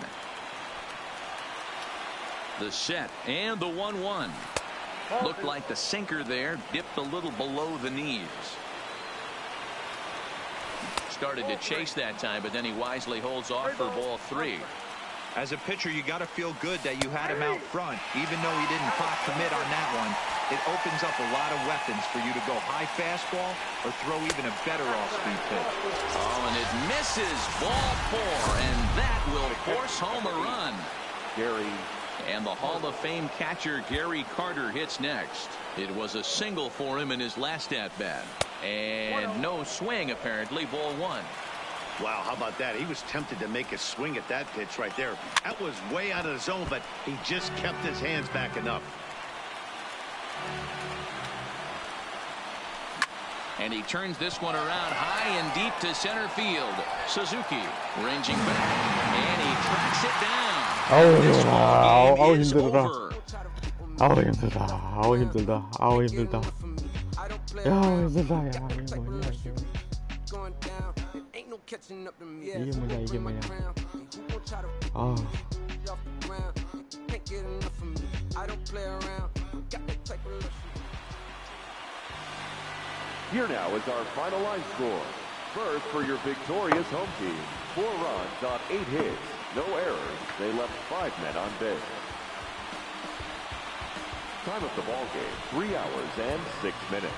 The set and the 1-1. Looked like the sinker there dipped a little below the knees. Started to chase that time, but then he wisely holds off for ball 3. As a pitcher, you got to feel good that you had him out front. Even though he didn't clock commit on that one, it opens up a lot of weapons for you to go high fastball or throw even a better off-speed pitch. Oh, and it misses, ball 4, and that will force home a run. Gary. And the Hall of Fame catcher Gary Carter hits next. It was a single for him in his last at-bat. And no swing, apparently, ball 1. Wow, how about that? He was tempted to make a swing at that pitch right there. That was way out of the zone, but he just kept his hands back enough. And he turns this one around high and deep to center field. Suzuki ranging back, and he tracks it down. This ball game is over. 아우 힘들다. 아우 힘들다. 아우 힘들다. 야 힘들다. 야 이게 뭐냐 이게. 이게 뭐냐 이게 뭐냐. 아. Here now is our final line score. First for your victorious home team. 4 runs on 8 hits. No errors. They left 5 men on base. Time of the ball game, 3 hours and 6 minutes.